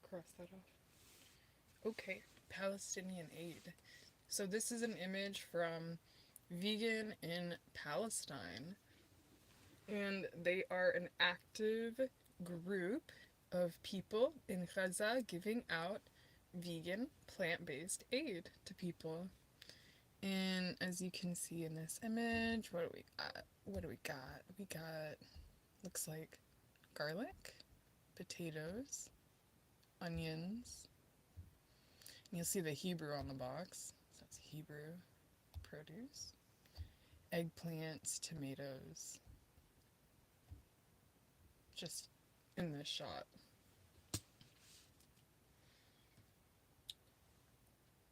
cross that off. Okay, Palestinian aid. So this is an image from Vegan in Palestine, and they are an active group of people in Gaza giving out vegan, plant-based aid to people. And as you can see in this image, what do we got? What do we got? We got, looks like garlic, potatoes, onions. And you'll see the Hebrew on the box. So that's Hebrew produce. Eggplants, tomatoes. Just in this shot.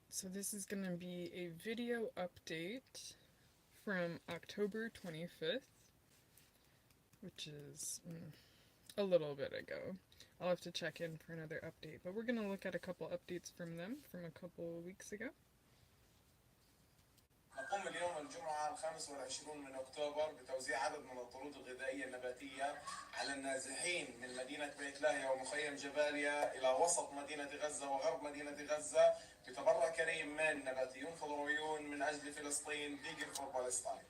So this is going to be a video update from October 25th, which is a little bit ago. I'll have to check in for another update, but we're going to look at a couple updates from them from a couple weeks ago. نقوم اليوم الجمعة 25 من أكتوبر بتوزيع عدد من الطرود الغذائية النباتية على النازحين من مدينة بيت لاهيا ومخيم جباليا إلى وسط مدينة غزة وغرب مدينة غزة بتبرع كريم من نباتيون خضرويون من أجل فلسطين Vegan for Palestine.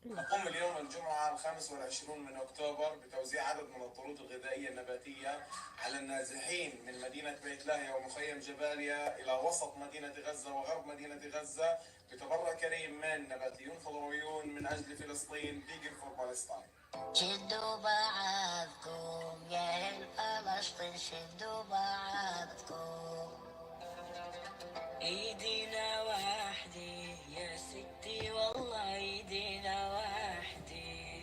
نقوم اليوم الجمعة 25 من أكتوبر بتوزيع عدد من الطرود الغذائية النباتية على النازحين من مدينة بيت لاهيا ومخيم جباليا إلى وسط مدينة غزة وغرب مدينة غزة بتبرع كريم من نباتيون خضرويون من أجل فلسطين Vegan for Palestine. شدوا بعضكم يا أهل فلسطين شدوا بعضكم ايدينا وحدي يا ستي والله ايدينا وحدي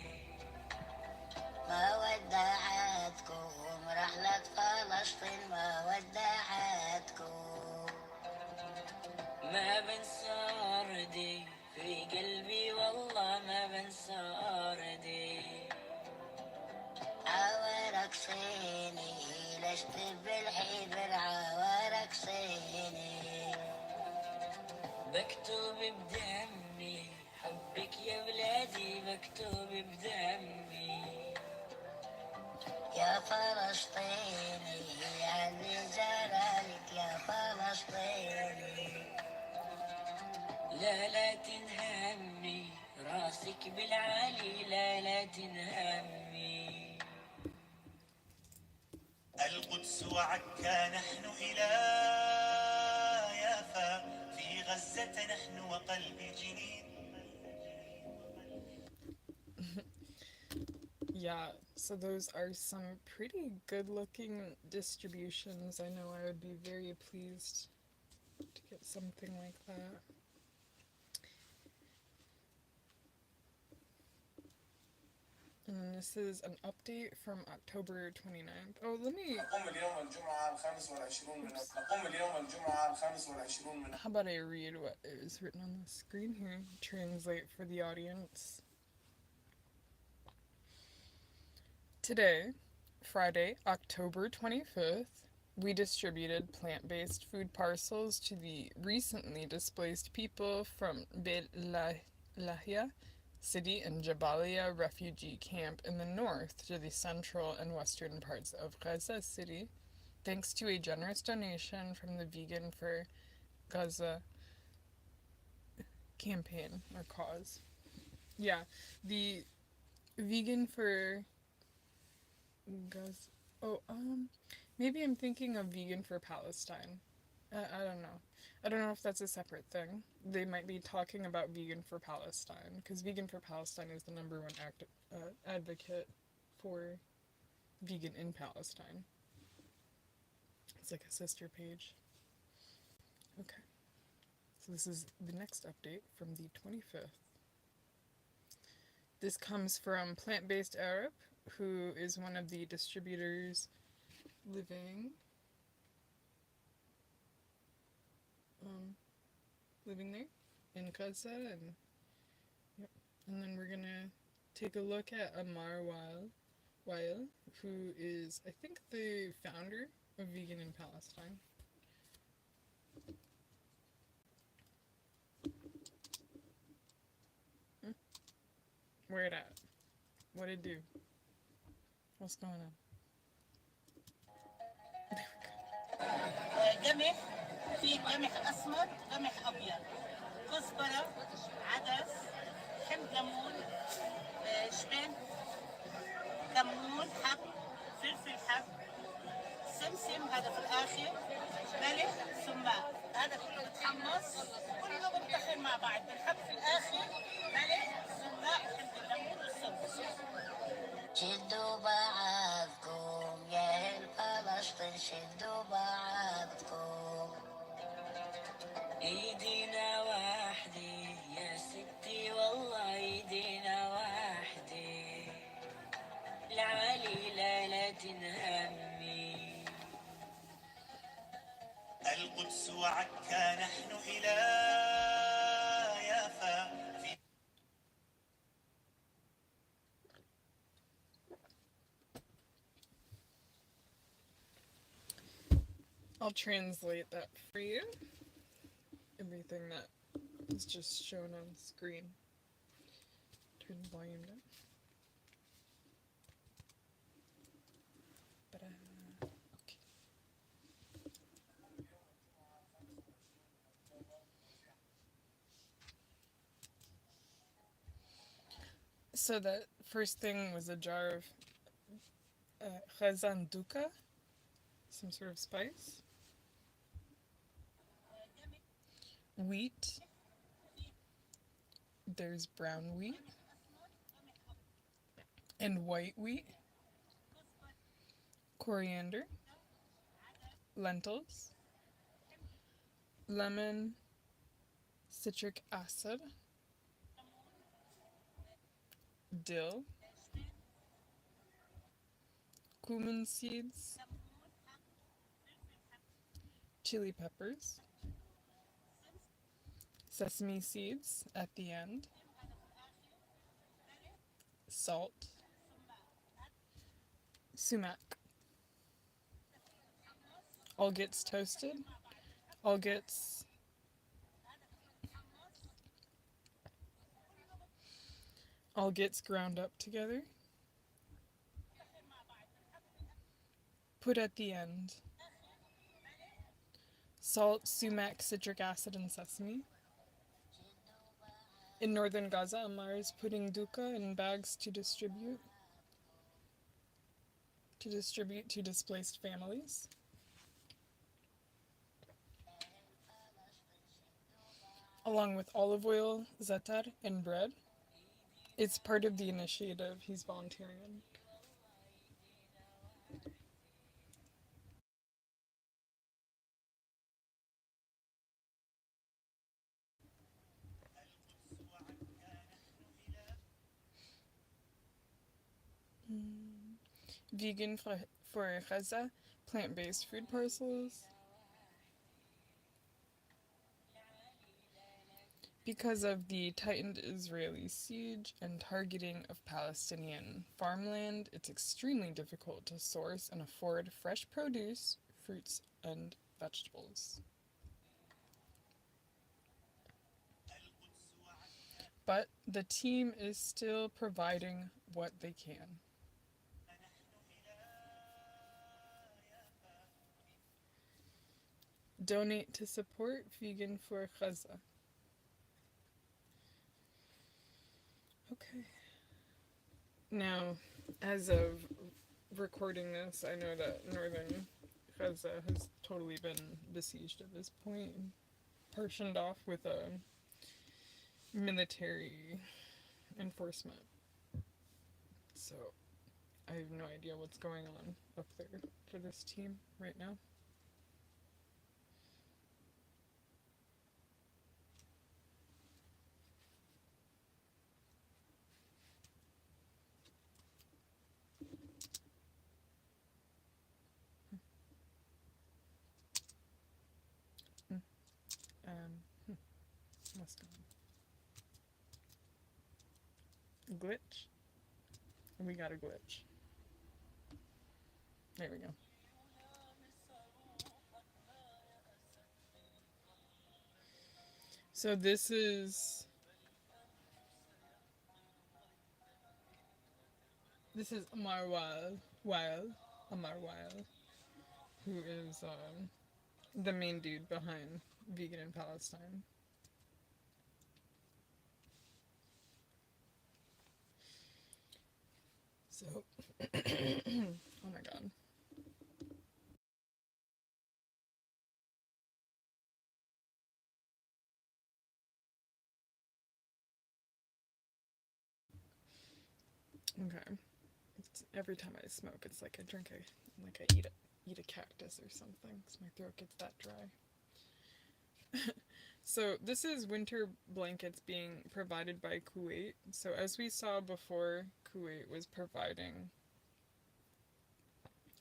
ما ودعتكم رحلة فلسطين ما ودعتكم ما بنسى أرضي في قلبي والله ما بنسى أرضي عوارك صيني لشت بالحبر عوارك صيني بكتب بدمي حبك يا بلادي بكتب بدمي يا فلسطيني عندي زرعك يا فلسطيني لا لا تنهمي راسك بالعالي لا لا تنهمي القدس وعكا نحن إلى يافا في غزة نحن وقلب جنين. Yeah, so those are some pretty good looking distributions. I know I would be very pleased to get something like that. And this is an update from October 29th. Oh, let me... How about I read what is written on the screen here? Translate for the audience. Today, Friday, October 25th, we distributed plant-based food parcels to the recently displaced people from Beit Lahia City and Jabalia refugee camp in the north to the central and western parts of Gaza City, thanks to a generous donation from the Vegan for Gaza campaign or cause. Yeah, the Vegan for Gaza. Oh, maybe I'm thinking of Vegan for Palestine. I don't know. I don't know if that's a separate thing. They might be talking about Vegan for Palestine, because Vegan for Palestine is the #1 advocate for vegan in Palestine. It's like a sister page. Okay. So this is the next update from the 25th. This comes from Plant-Based Arab, who is one of the distributors living there in Gaza, and yep. And then we're gonna take a look at Amar Weil, who is, I think, the founder of Vegan in Palestine. Where it at? What it do? What's going on? قمح، في قمح اسمر، قمح ابيض، كزبره، عدس، حمض ليمون، شبن، كمون، حب، فلفل حب، سمسم هذا في الاخر، ملح، سماق، هذا كله بتحمص، كله بنطحن مع بعض، بنحط في الاخر ملح، سماق، حمض الليمون والسمسم. شدوا بعضكم يا أهل فلسطين، شدوا بعضكم، ايدينا واحدة يا ستي والله ايدينا واحدة، العالي لا تنهمي. القدس وعكا نحن إلى يافا في. I'll translate that for you. Everything that is just shown on screen. Turn the volume down. Okay. So the first thing was a jar of khazan duka, some sort of spice, wheat, there's brown wheat and white wheat, coriander, lentils, lemon, citric acid, dill, cumin seeds, chili peppers, sesame seeds at the end, salt, sumac. All gets toasted, all gets ground up together, put at the end. Salt, sumac, citric acid, and sesame. In northern Gaza, Ammar is putting dukkha in bags to distribute to displaced families. Along with olive oil, zatar, and bread. It's part of the initiative he's volunteering in. Vegan for Gaza, plant-based food parcels. Because of the tightened Israeli siege and targeting of Palestinian farmland, it's extremely difficult to source and afford fresh produce, fruits, and vegetables. But the team is still providing what they can. Donate to support Vegan for Gaza. Okay. Now, as of recording this, I know that northern Gaza has totally been besieged at this point, partitioned off with a military enforcement. So, I have no idea what's going on up there for this team right now. What's going on? Glitch? We got a glitch. There we go. So this is Amar Wild, Amar Wild, who is the main dude behind Vegan in Palestine. So, oh my god. Okay. Every time I smoke, it's like I eat a cactus or something, because my throat gets that dry. So this is winter blankets being provided by Kuwait. So as we saw before, Kuwait was providing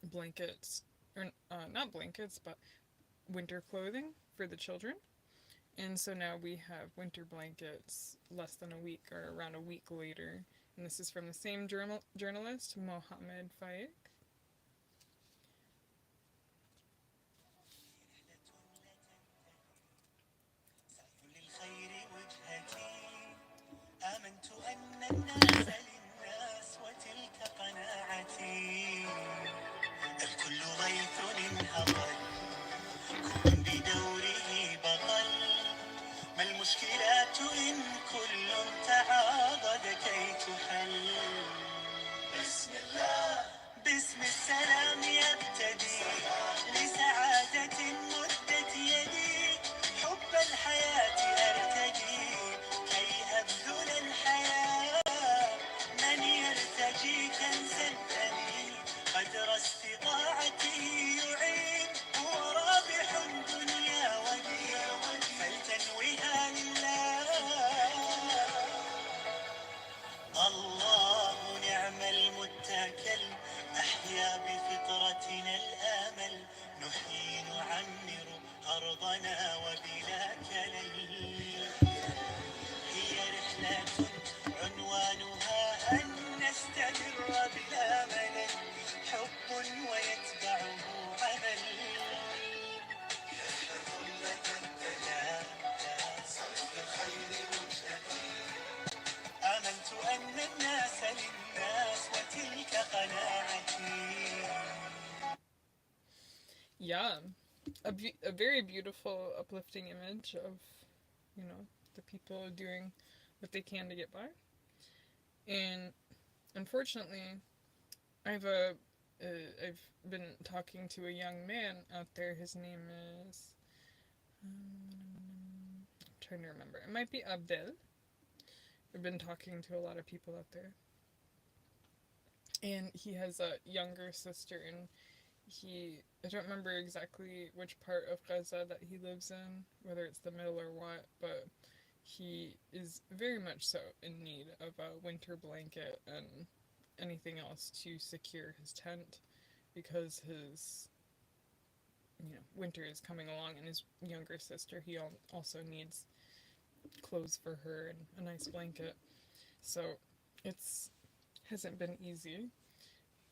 blankets, or not blankets, but winter clothing for the children. And so now we have winter blankets less than a week, or around a week later. And this is from the same journalist, Mohammed Faik. آمنت أن الناس للناس وتلك قناعتي الكل غيث انهطل كل بدوره بطل ما المشكلات إن كل تعاضد كي تحل بسم الله باسم السلام يبتدي لسعادة مدت يدي حب الحياة أرتدي كي أبذل الحياة من يرتجي كنزا ثمين قدر استطاعتي يعين هو رابح دنيا ودين فلتنوها لله الله نعم المتكل أحيا بفطرتنا الآمل نحيي نعمر أرضنا وبلا كلل هي رحلة عنوانها أن نستمر بلا ملل حب ويتبعه عمل آمنت أن الناس للناس وتلك قناعتي. Yeah, a very beautiful, uplifting image of, the people doing what they can to get by. And unfortunately, I've been talking to a young man out there. His name is, I'm trying to remember. It might be Abdel. I've been talking to a lot of people out there. And he has a younger sister, and I don't remember exactly which part of Gaza that he lives in, whether it's the middle or what, but he is very much so in need of a winter blanket and anything else to secure his tent, because his winter is coming along, and his younger sister, he also needs clothes for her and a nice blanket. So it's hasn't been easy,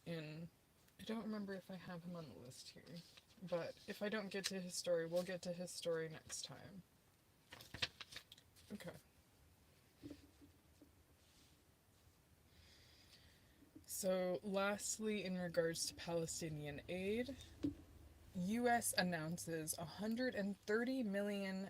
and I don't remember if I have him on the list here, but if I don't get to his story, we'll get to his story next time. Okay. So lastly, in regards to Palestinian aid, U.S. announces $130 million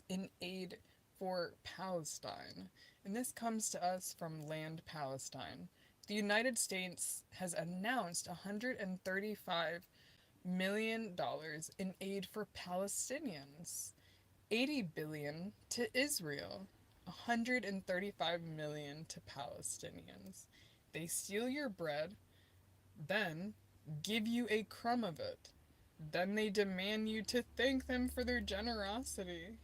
in aid for Palestine. And this comes to us from Land Palestine. The United States has announced $135 million in aid for Palestinians, $80 billion to Israel, $135 million to Palestinians. They steal your bread, then give you a crumb of it. Then they demand you to thank them for their generosity.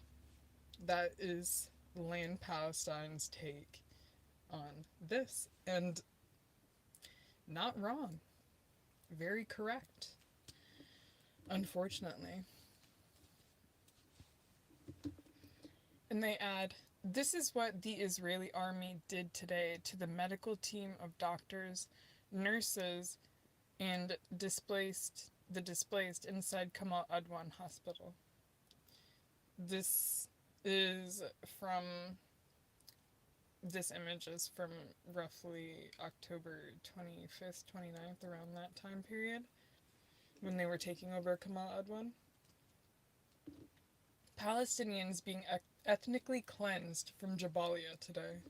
That is Land Palestine's take on this. And not wrong. Very correct. Unfortunately. And they add, this is what the Israeli army did today to the medical team of doctors, nurses, and displaced inside Kamal Adwan Hospital. This image is from roughly October 25th, 29th, around that time period, when they were taking over Kamal Adwan. Palestinians being ethnically cleansed from Jabalia today.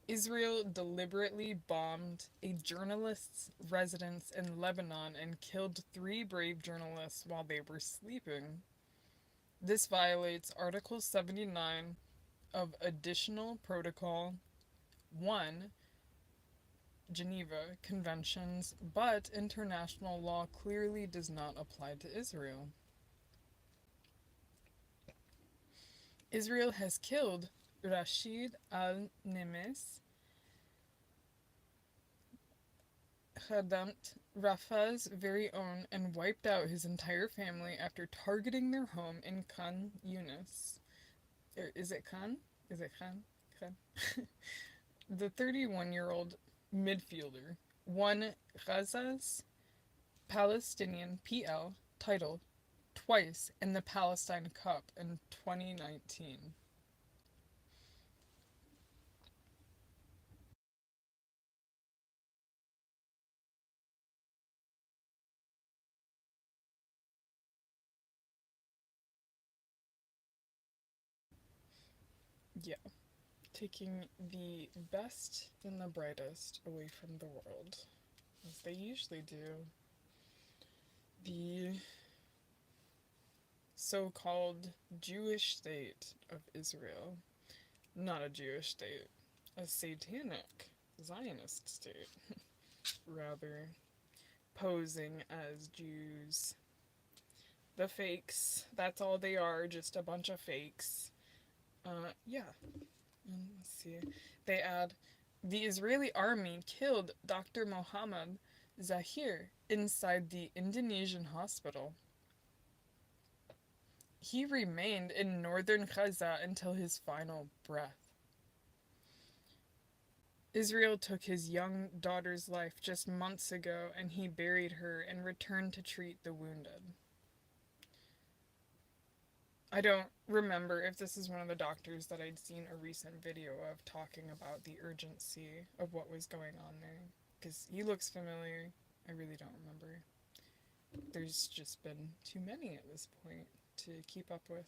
Israel deliberately bombed a journalist's residence in Lebanon and killed 3 brave journalists while they were sleeping. This violates Article 79 of Additional Protocol 1, Geneva Conventions, but international law clearly does not apply to Israel. Israel has killed Rashid al-Nimes, Khadamt Rafah's very own, and wiped out his entire family after targeting their home in Khan Yunis. Is it Khan? Is it Khan? Khan. The 31-year-old midfielder won Gaza's Palestinian PL title twice in the Palestine Cup in 2019. Yeah, taking the best and the brightest away from the world, as they usually do. The so-called Jewish state of Israel, not a Jewish state, a satanic Zionist state, rather, posing as Jews. The fakes, that's all they are, just a bunch of fakes. Yeah. Let's see. They add, the Israeli army killed Dr. Mohammed Zahir inside the Indonesian hospital. He remained in northern Gaza until his final breath. Israel took his young daughter's life just months ago, and he buried her and returned to treat the wounded. I don't remember if this is one of the doctors that I'd seen a recent video of talking about the urgency of what was going on there, because he looks familiar. I really don't remember. There's just been too many at this point to keep up with.